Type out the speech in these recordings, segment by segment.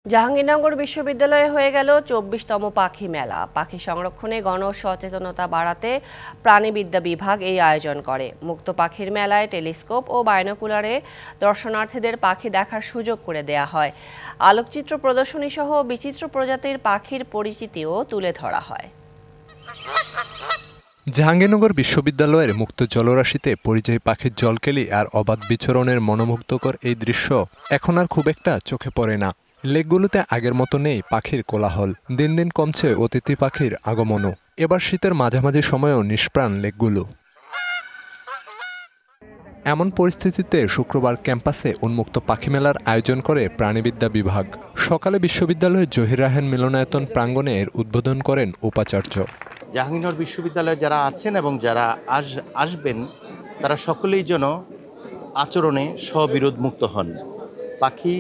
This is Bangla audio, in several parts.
জাহাঙ্গীরনগর বিশ্ববিদ্যালয়ে হয়ে গেল ২৪তম পাখি মেলা। পাখি সংরক্ষণে গণসচেতনতা বাড়াতে প্রাণীবিদ্যা বিভাগ এই আয়োজন করে। মুক্ত পাখির মেলায় টেলিস্কোপ ও বাইনোকুলারে দর্শনার্থীদের পাখি দেখার সুযোগ করে দেয়া হয়। আলোকচিত্র প্রদর্শনী সহ বিচিত্র প্রজাতির পাখির পরিচিতিও তুলে ধরা হয়। জাহাঙ্গীরনগর বিশ্ববিদ্যালয়ের মুক্ত জলরাশিতে পরিযায়ী পাখির জলকেলি আর অবাধ বিচরণের মনোমুগ্ধকর এই দৃশ্য এখন আর খুব একটা চোখে পড়ে না। লেকগুলোতে আগের মতো নেই পাখির কোলাহল, দিন দিন কমছে অতিথি পাখির আগমনও। এবার শীতের মাঝামাঝি সময়েও নিষ্প্রাণ লেকগুলো। এমন পরিস্থিতিতে শুক্রবার ক্যাম্পাসে উন্মুক্ত পাখি মেলার আয়োজন করে প্রাণীবিদ্যা বিভাগ। সকালে বিশ্ববিদ্যালয়ের জহির রায়হান মিলনায়তন প্রাঙ্গণে এর উদ্বোধন করেন উপাচার্য। জাহাঙ্গীরনগর বিশ্ববিদ্যালয়ে যারা আছেন এবং যারা আসবেন তারা সকলেই যেন আচরণে স্ববিরোধ মুক্ত হন। পাখি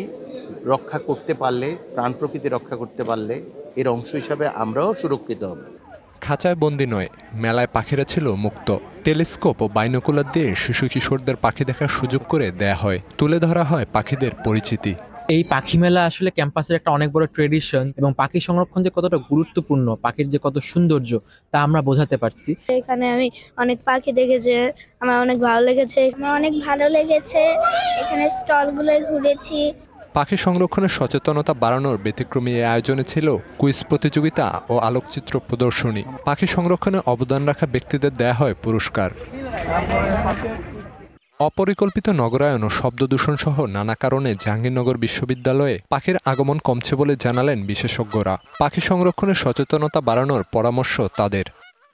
রক্ষা করতে পারলে, প্রাণ প্রকৃতি রক্ষা করতে পারলে এর অংশ হিসাবে আমরাও সুরক্ষিত হব। খাঁচায় বন্দি নয়, মেলায় পাখিরা ছিল মুক্ত। টেলিস্কোপ ও বাইনোকুলার দিয়ে শিশু কিশোরদের পাখি দেখার সুযোগ করে দেয়া হয়, তুলে ধরা হয় পাখিদের পরিচিতি। এই পাখি মেলা আসলে ক্যাম্পাসের একটা অনেক বড় ট্রেডিশন এবং পাখি সংরক্ষণ যে কতটা গুরুত্বপূর্ণ, পাখির যে কত সৌন্দর্য তা আমরা বোঝাতে পারছি। এখানে আমি অনেক পাখি দেখেছি, আমার অনেক ভালো লেগেছে। এখানে স্টলগুলো ঘুরেছি। পাখি সংরক্ষণের সচেতনতা বাড়ানোর ব্যতিক্রমী এই আয়োজনে ছিল কুইজ প্রতিযোগিতা ও আলোকচিত্র প্রদর্শনী। পাখি সংরক্ষণে অবদান রাখা ব্যক্তিদের দেয়া হয় পুরস্কার। অপরিকল্পিত নগরায়ন ও শব্দ দূষণ সহ নানা কারণে জাহাঙ্গীরনগর বিশ্ববিদ্যালয়ে পাখির আগমন কমছে বলে জানালেন বিশেষজ্ঞরা। পাখি সংরক্ষণের সচেতনতা বাড়ানোর পরামর্শ তাদের।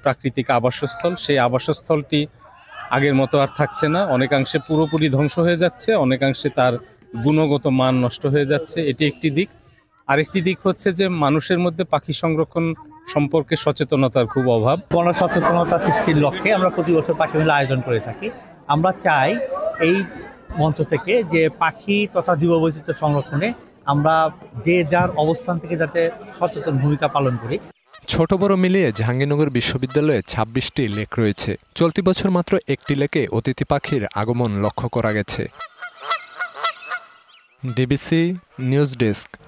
প্রাকৃতিক আবাসস্থল, সেই আবাসস্থলটি আগের মতো আর থাকছে না, অনেকাংশে পুরোপুরি ধ্বংস হয়ে যাচ্ছে, অনেকাংশে তার গুণগত মান নষ্ট হয়ে যাচ্ছে। এটি একটি দিক। আরেকটি দিক হচ্ছে যে মানুষের মধ্যে পাখি সংরক্ষণ সম্পর্কে সচেতনতার খুব অভাব। গণসচেতনতা সৃষ্টির লক্ষ্যে আমরা প্রতি বছর পাখি মেলা আয়োজন করে থাকি। আমরা চাই এই মঞ্চ থেকে যে পাখি তথা জীববৈচিত্র্য সংরক্ষণে আমরা যে যার অবস্থান থেকে যাতে সচেতন ভূমিকা পালন করি। ছোট বড় মিলিয়ে জাহাঙ্গীরনগর বিশ্ববিদ্যালয়ে ২৬টি লেক রয়েছে। চলতি বছর মাত্র একটি লেকে অতিথি পাখির আগমন লক্ষ্য করা গেছে। DBC news desk.